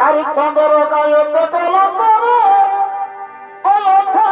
আরে চন্দ্র গায়তে কলম করে ওঠে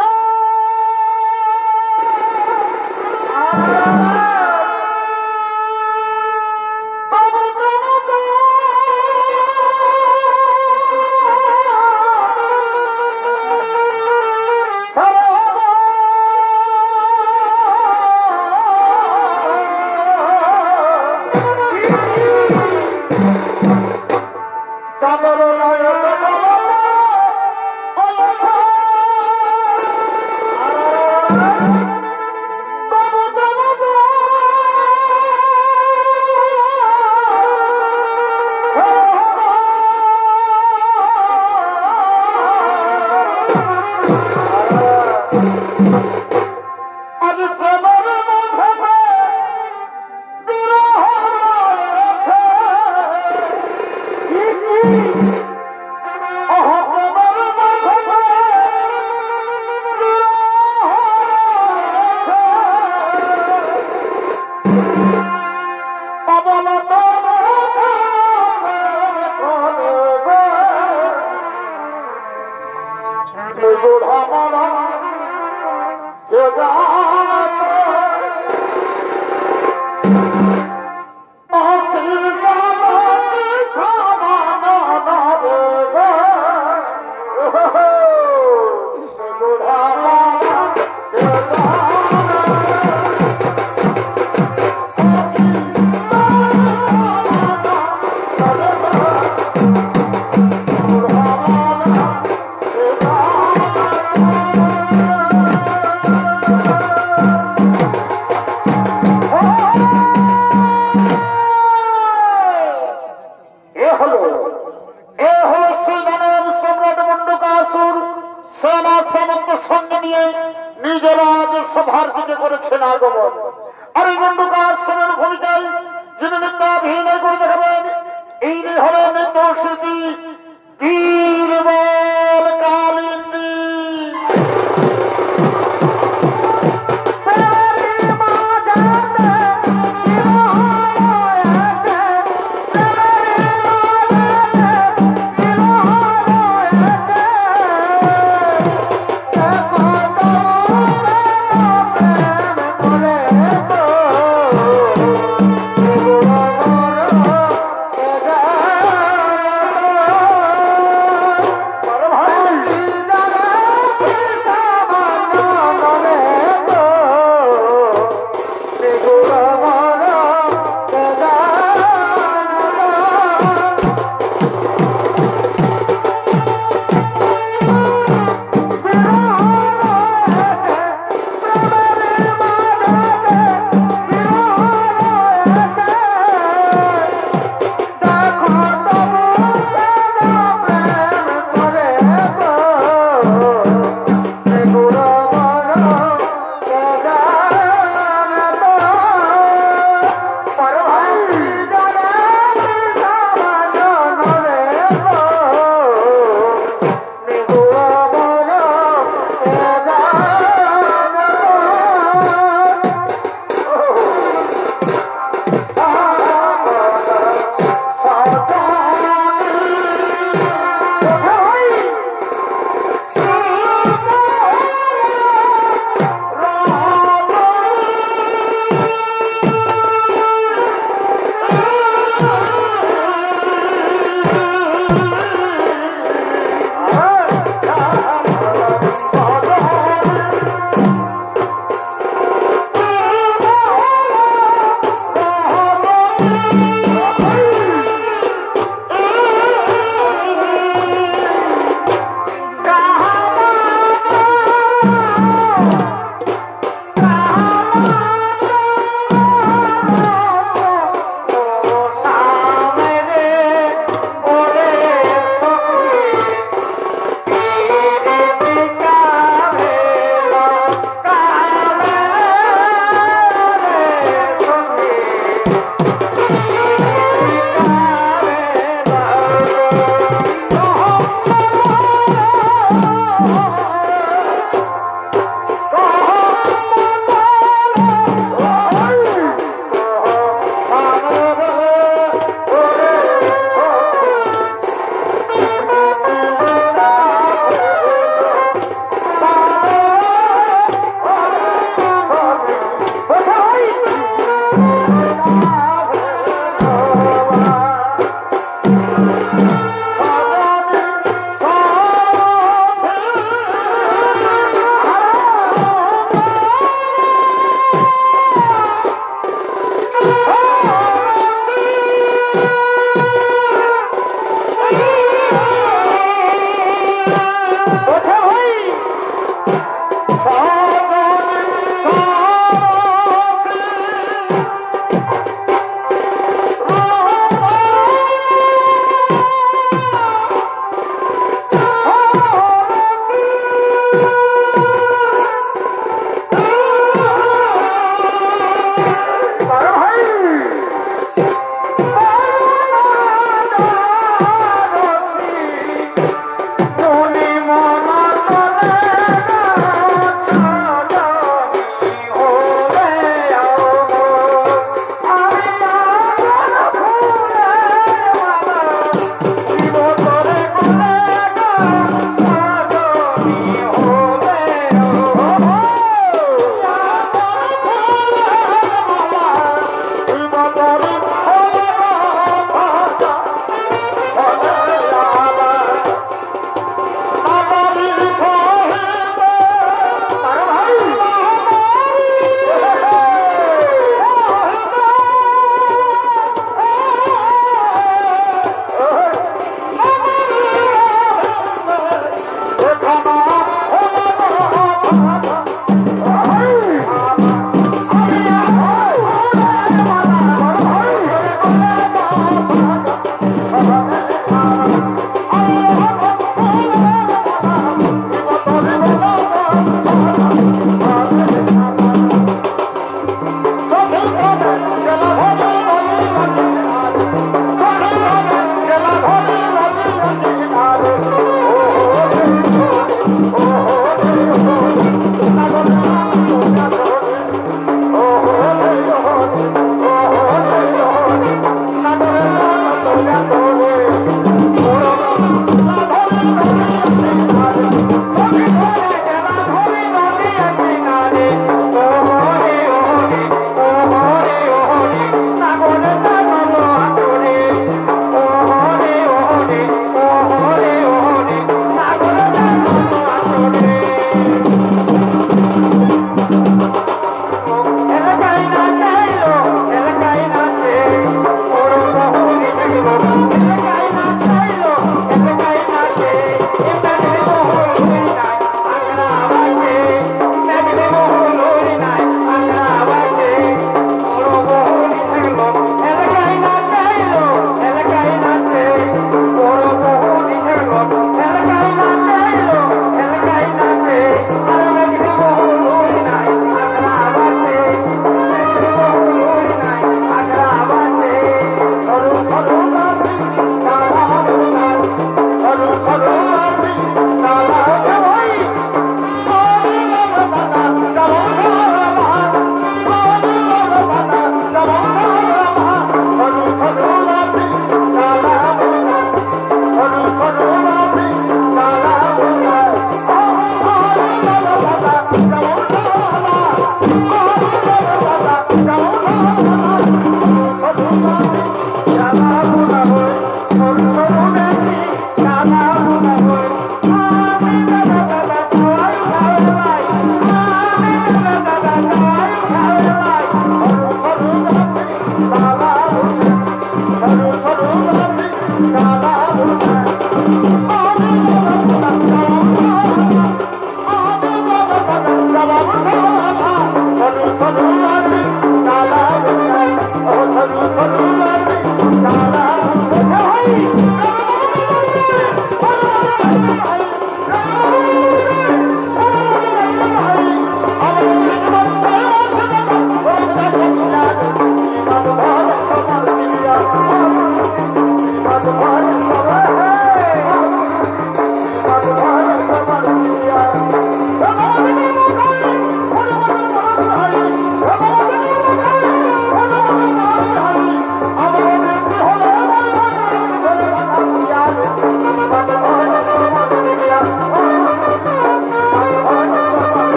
Hey!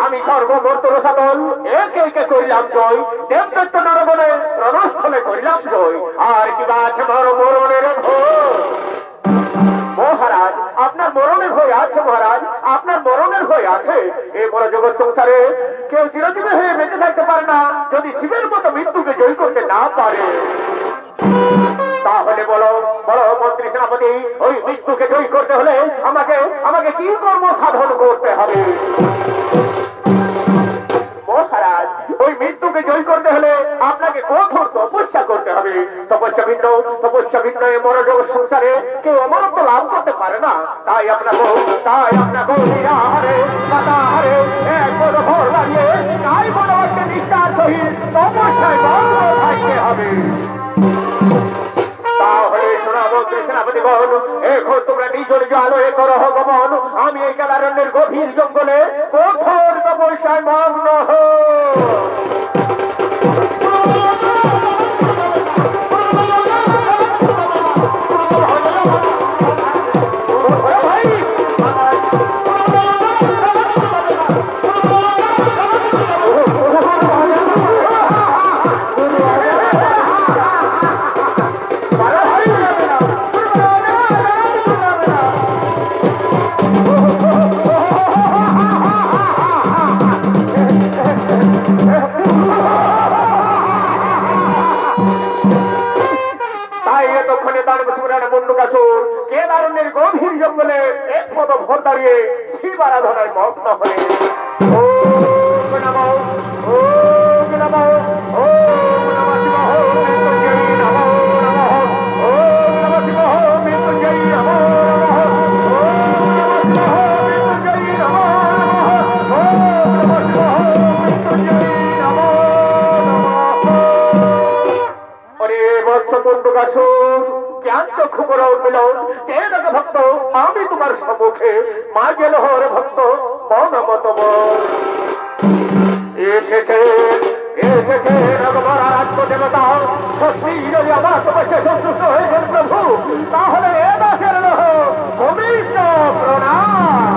আমি সর্বমর্তর সাধন একে একে করিলাম জয়, দেবদত্ত নরবনে রণস্থলে করিলাম জয়। আর কি বা আছে মরণের মহারাজ, আপনার মরণের হয়ে আছে মহারাজ, আপনার মরণের হয়ে আছে। এই বড় জগৎ সংসারে কেউ চিরজীবী হয়ে বেঁচে থাকতে পারে না যদি শিবের মতো মৃত্যুকে জয় করতে না পারে। তাহলে বলো বলো মন্ত্রী সেনাপতি, ওই মৃত্যুকে জয় করতে হলে আমাকে আমাকে কি কর্ম সাধন করতে হবে? মহারাজ, ওই মৃত্যুকে জয় করতে হলে আপনাকে কঠোর তপস্যা করতে হবে। তপস্যা ভিন্ন এই মনোজগৎ সংসারে কেউ অমরত্ব লাভ করতে পারে না। তাই আপনাকে এক বড় ভর লাগিয়ে তাই মনোবাক্যে নিষ্ঠার সহিত তপস্যায় বন্ধ থাকতে হবে। তাহলে মন্ত্রী সেনাপতিগণ, এখন তোমরা নিজ নিজ আলোয় করহ গমন। আমি এই কেদারণ্যের গভীর জঙ্গলে কঠোর তপস্যায় মগ্ন কেদারণ্যের গভীর জঙ্গলে এক পদ ভর দাঁড়িয়ে শিব আরাধনায় মগ্ন হয়ে ওম নমঃ শিবায় নমঃ। মুন্ডুকাসুর জ্ঞান চক্ষু করে উঠল, যে দেখে ভক্ত আমি তোমার সম্মুখে মা গেল হরে ভক্ত মন মত এসেছে এসেছে রাজ্য দেবতা। সত্যি যদি আমার তোমাকে সন্তুষ্ট হয়েছেন প্রভু, তাহলে এ দাসের পবিত্র প্রণাম।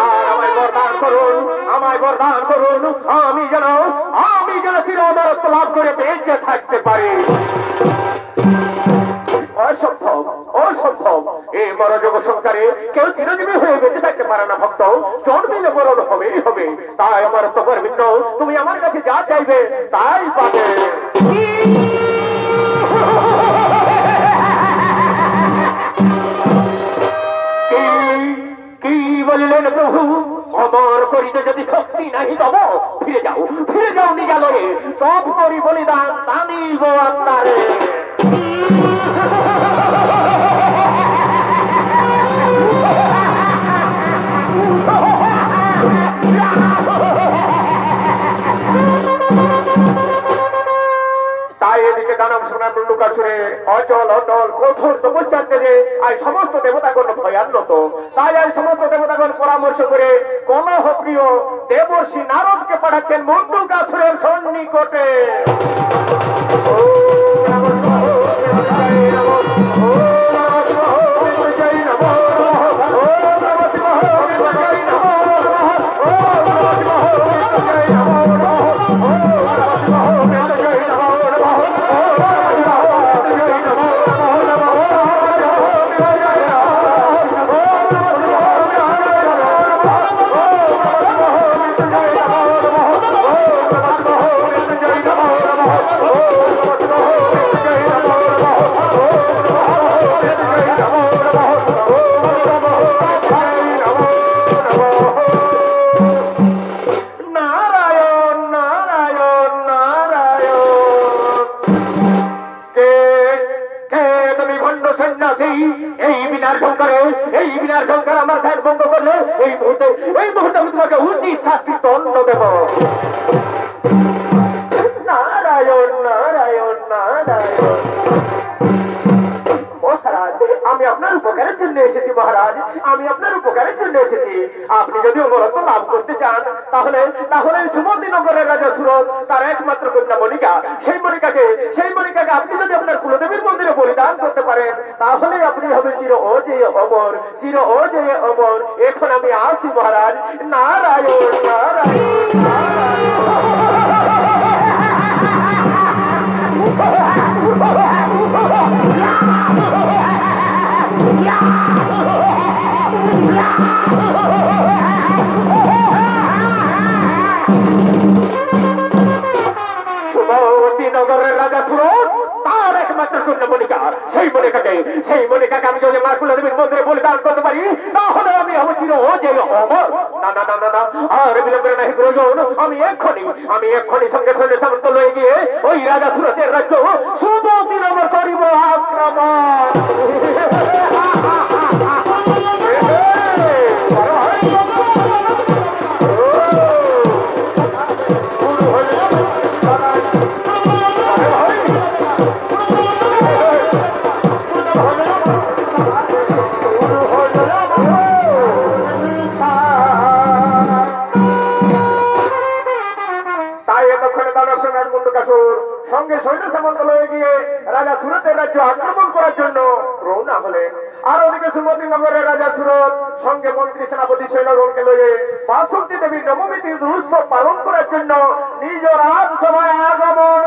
আর আমায় বরদান করুন, আমায় বরদান করুন, আমি যেন চির অমরত্ব লাভ করে বেঁচে থাকতে পারি। অসম্ভব অসম্ভব, এই মরযোগ সংসারে কেউ চিরজীবী হয়ে বেঁচে থাকতে পারে না ভক্ত, জন্মিলে মরণ হবেই হবে। তাই আমার তোমার ভিন্ন তুমি আমার কাছে যা চাইবে তাই পাবে। কি বলিলেন প্রভু? অমর করিতে যদি শক্তি নাহি তব ফিরে যাও নিজালয়ে, সব করি বলিদান তা নিব আপনারে। তাই এদিকে দানব সোনার মুন্ডুকাসুরে অচল অটল কঠোর তপস্যার তেজে আর সমস্ত দেবতাগণ ভয়ান্বিত। তাই আর সমস্ত দেবতাগণ পরামর্শ করে কলহপ্রিয় দেবর্ষি নারদকে পাঠাচ্ছেন মুন্ডুকাসুরের সন্নিকটে। এই বিনার সংখ্যার আমার ধ্যান ভঙ্গ করলে এই মুহূর্তে আমি তোমাকে উচিত শাস্তি দণ্ড দেব। নারায়ণ নারায়ণ নারায়ণ। মহারাজ, আমি আপনার উপকারের জন্য এসেছি। মহারাজ, আমি আপনার উপকারের জন্য এসেছি। আপনি যদি অমরত্ব লাভ করতে চান তাহলে সুমতি নগরের রাজা সুরত তার একমাত্র কন্যা মনিকা, সেই মনিকাকে আপনি যদি আপনার কুলদেবীর মন্দিরে বলিদান করতে পারেন তাহলে আপনি হবে চির অজেয় অমর, চির অজেয় অমর। এখন আমি আসি মহারাজ। নারায়ণ নারায়ণ নগরের রাজা সুরত তার একমাত্র কন্যা মনিকা, সেই মনিকাকে আমি যদি মা কুলদেবীর মন্দিরে বলিদান করতে পারি তাহলে আমি হব চির অজেয় অমর। না না না না না, আর বিলম্বের নাহি প্রয়োজন। আমি এক্ষুনি সঙ্গে সঙ্গে সামন্ত লয়ে গিয়ে ওই রাজা সুরতের রাজ্য সুমতি নগর করিব আক্রমণ। সঙ্গে সৈন্য সামন্ত লয়ে গিয়ে রাজা সুরতের রাজ্য আক্রমণ করার জন্য রওনা হলেন। আর ওদিকে সুমতি নগরের রাজা সুরত সঙ্গে মন্ত্রী সেনাপতি সৈন্যগণকে লয়ে বাসন্তী দেবীর নবমী তিথি উৎসব পালন করার জন্য নিজ রাজসভায় আগমন